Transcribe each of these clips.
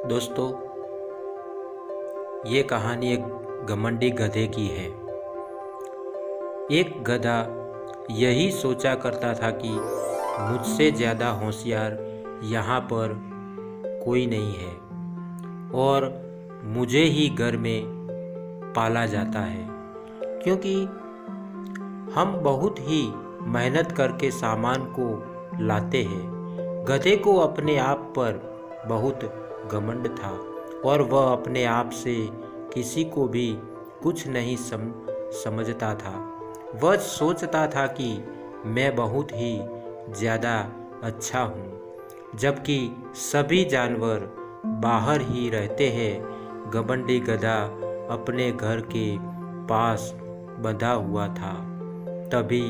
दोस्तों, ये कहानी एक घमंडी गधे की है। एक गधा यही सोचा करता था कि मुझसे ज़्यादा होशियार यहाँ पर कोई नहीं है और मुझे ही घर में पाला जाता है, क्योंकि हम बहुत ही मेहनत करके सामान को लाते हैं। गधे को अपने आप पर बहुत घमंड था और वह अपने आप से किसी को भी कुछ नहीं समझता था। वह सोचता था कि मैं बहुत ही ज़्यादा अच्छा हूँ, जबकि सभी जानवर बाहर ही रहते हैं। घमंडी गधा अपने घर के पास बंधा हुआ था। तभी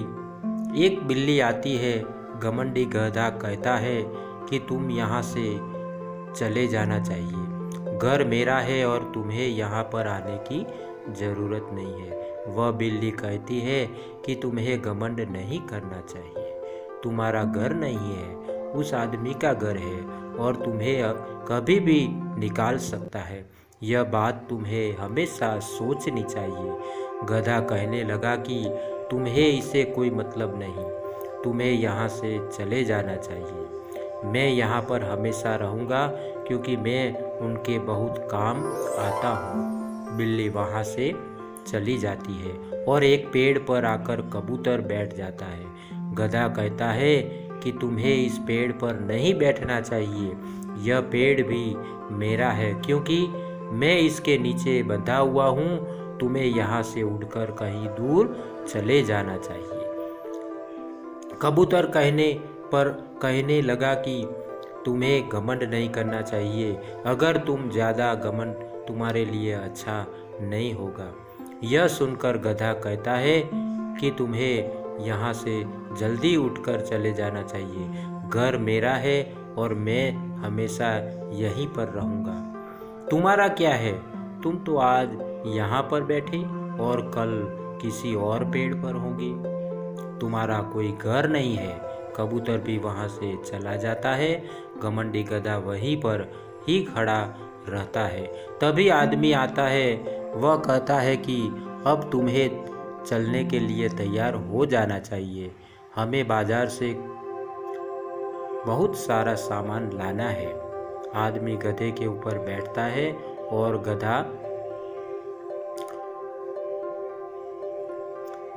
एक बिल्ली आती है। घमंडी गधा कहता है कि तुम यहाँ से चले जाना चाहिए, घर मेरा है और तुम्हें यहाँ पर आने की ज़रूरत नहीं है। वह बिल्ली कहती है कि तुम्हें घमंड नहीं करना चाहिए, तुम्हारा घर नहीं है, उस आदमी का घर है और तुम्हें कभी भी निकाल सकता है। यह बात तुम्हें हमेशा सोचनी चाहिए। गधा कहने लगा कि तुम्हें इससे कोई मतलब नहीं, तुम्हें यहाँ से चले जाना चाहिए। मैं यहाँ पर हमेशा रहूँगा क्योंकि मैं उनके बहुत काम आता हूँ। बिल्ली वहाँ से चली जाती है और एक पेड़ पर आकर कबूतर बैठ जाता है। गधा कहता है कि तुम्हें इस पेड़ पर नहीं बैठना चाहिए, यह पेड़ भी मेरा है क्योंकि मैं इसके नीचे बंधा हुआ हूँ। तुम्हें यहाँ से उड़कर कहीं दूर चले जाना चाहिए। कबूतर कहने लगा कि तुम्हें घमंड नहीं करना चाहिए, अगर तुम ज़्यादा घमंड तुम्हारे लिए अच्छा नहीं होगा। यह सुनकर गधा कहता है कि तुम्हें यहाँ से जल्दी उठकर चले जाना चाहिए, घर मेरा है और मैं हमेशा यहीं पर रहूँगा। तुम्हारा क्या है, तुम तो आज यहाँ पर बैठे और कल किसी और पेड़ पर होंगे, तुम्हारा कोई घर नहीं है। कबूतर भी वहाँ से चला जाता है। घमंडी गधा वहीं पर ही खड़ा रहता है। तभी आदमी आता है। वह कहता है कि अब तुम्हें चलने के लिए तैयार हो जाना चाहिए, हमें बाजार से बहुत सारा सामान लाना है। आदमी गधे के ऊपर बैठता है और गधा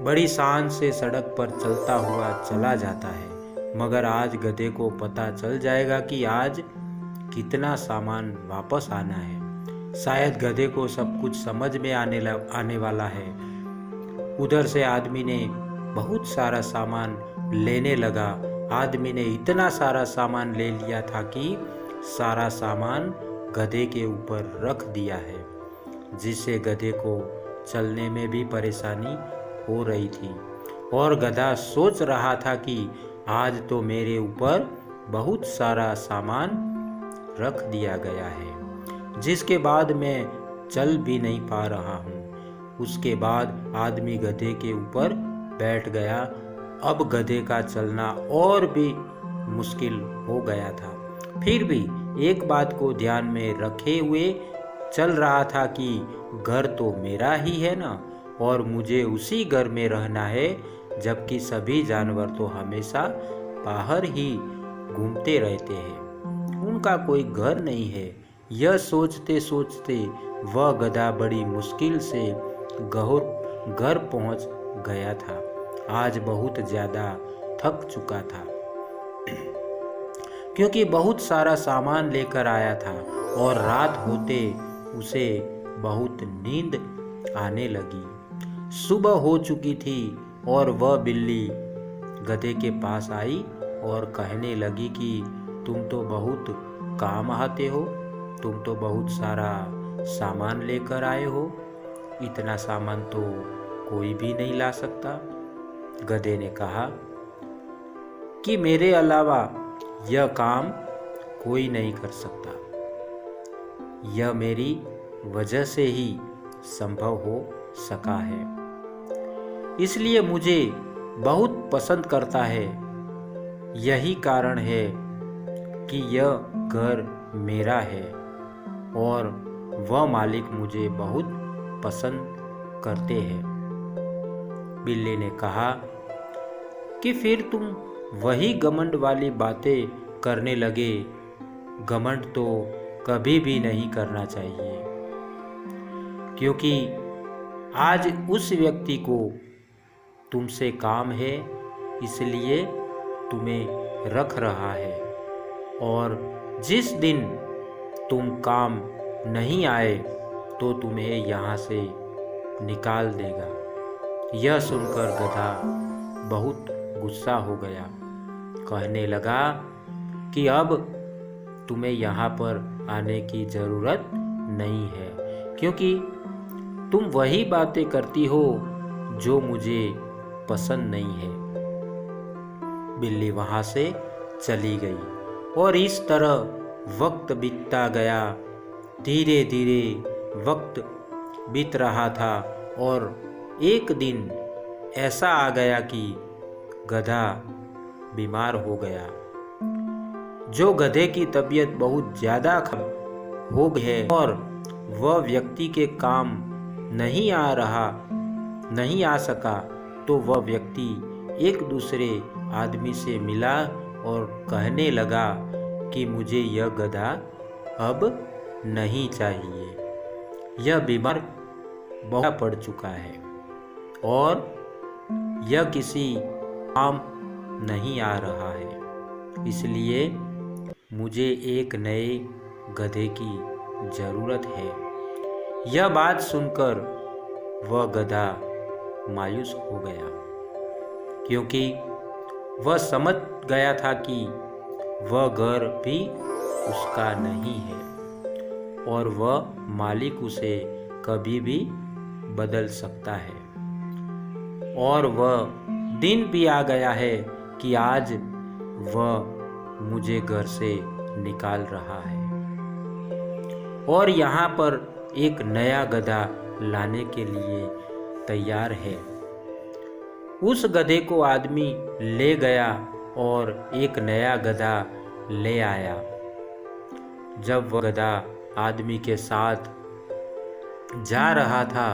बड़ी शान से सड़क पर चलता हुआ चला जाता है। मगर आज गधे को पता चल जाएगा कि आज कितना सामान वापस आना है। शायद गधे को सब कुछ समझ में आने वाला है। उधर से आदमी ने बहुत सारा सामान लेने लगा। आदमी ने इतना सारा सामान ले लिया था कि सारा सामान गधे के ऊपर रख दिया है, जिससे गधे को चलने में भी परेशानी हो रही थी। और गधा सोच रहा था कि आज तो मेरे ऊपर बहुत सारा सामान रख दिया गया है, जिसके बाद मैं चल भी नहीं पा रहा हूँ। उसके बाद आदमी गधे के ऊपर बैठ गया। अब गधे का चलना और भी मुश्किल हो गया था। फिर भी एक बात को ध्यान में रखे हुए चल रहा था कि घर तो मेरा ही है ना, और मुझे उसी घर में रहना है, जबकि सभी जानवर तो हमेशा बाहर ही घूमते रहते हैं, उनका कोई घर नहीं है। यह सोचते सोचते वह गधा बड़ी मुश्किल से घर पहुंच गया था। आज बहुत ज़्यादा थक चुका था क्योंकि बहुत सारा सामान लेकर आया था और रात होते उसे बहुत नींद आने लगी। सुबह हो चुकी थी और वह बिल्ली गधे के पास आई और कहने लगी कि तुम तो बहुत काम आते हो, तुम तो बहुत सारा सामान लेकर आए हो, इतना सामान तो कोई भी नहीं ला सकता। गधे ने कहा कि मेरे अलावा यह काम कोई नहीं कर सकता, यह मेरी वजह से ही संभव हो सका है, इसलिए मुझे बहुत पसंद करता है। यही कारण है कि यह घर मेरा है और वह मालिक मुझे बहुत पसंद करते हैं। बिल्ली ने कहा कि फिर तुम वही घमंड वाली बातें करने लगे। घमंड तो कभी भी नहीं करना चाहिए, क्योंकि आज उस व्यक्ति को तुमसे काम है, इसलिए तुम्हें रख रहा है, और जिस दिन तुम काम नहीं आए तो तुम्हें यहाँ से निकाल देगा। यह सुनकर गधा बहुत गुस्सा हो गया। कहने लगा कि अब तुम्हें यहाँ पर आने की ज़रूरत नहीं है, क्योंकि तुम वही बातें करती हो जो मुझे पसंद नहीं है। बिल्ली वहाँ से चली गई और इस तरह वक्त बीतता गया। धीरे धीरे वक्त बीत रहा था और एक दिन ऐसा आ गया कि गधा बीमार हो गया। जो गधे की तबीयत बहुत ज़्यादा खराब हो गई है और वह व्यक्ति के काम नहीं आ सका, तो वह व्यक्ति एक दूसरे आदमी से मिला और कहने लगा कि मुझे यह गधा अब नहीं चाहिए। यह बीमार बहुत पड़ चुका है और यह किसी काम नहीं आ रहा है, इसलिए मुझे एक नए गधे की ज़रूरत है। यह बात सुनकर वह गधा मायूस हो गया, क्योंकि वह समझ गया था कि वह घर भी उसका नहीं है और वह मालिक उसे कभी भी बदल सकता है। और वह दिन भी आ गया है कि आज वह मुझे घर से निकाल रहा है और यहाँ पर एक नया गधा लाने के लिए तैयार है। उस गधे को आदमी ले गया और एक नया गधा ले आया। जब वह गधा आदमी के साथ जा रहा था,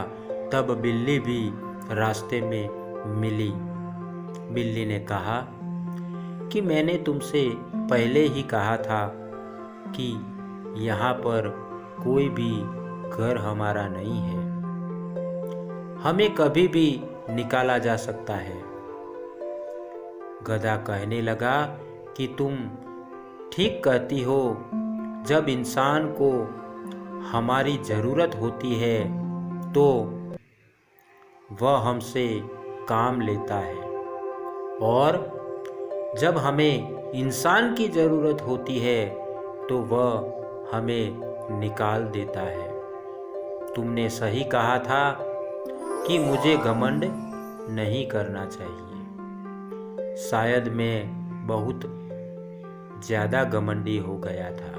तब बिल्ली भी रास्ते में मिली। बिल्ली ने कहा कि मैंने तुमसे पहले ही कहा था कि यहाँ पर कोई भी घर हमारा नहीं है, हमें कभी भी निकाला जा सकता है। गधा कहने लगा कि तुम ठीक कहती हो, जब इंसान को हमारी ज़रूरत होती है तो वह हमसे काम लेता है, और जब हमें इंसान की ज़रूरत होती है तो वह हमें निकाल देता है। तुमने सही कहा था कि मुझे घमंड नहीं करना चाहिए। शायद मैं बहुत ज़्यादा घमंडी हो गया था,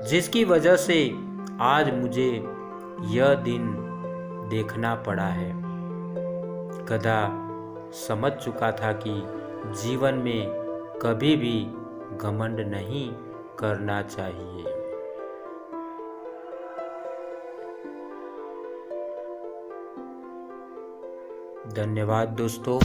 जिसकी वजह से आज मुझे यह दिन देखना पड़ा है। गधा समझ चुका था कि जीवन में कभी भी घमंड नहीं करना चाहिए। धन्यवाद दोस्तों।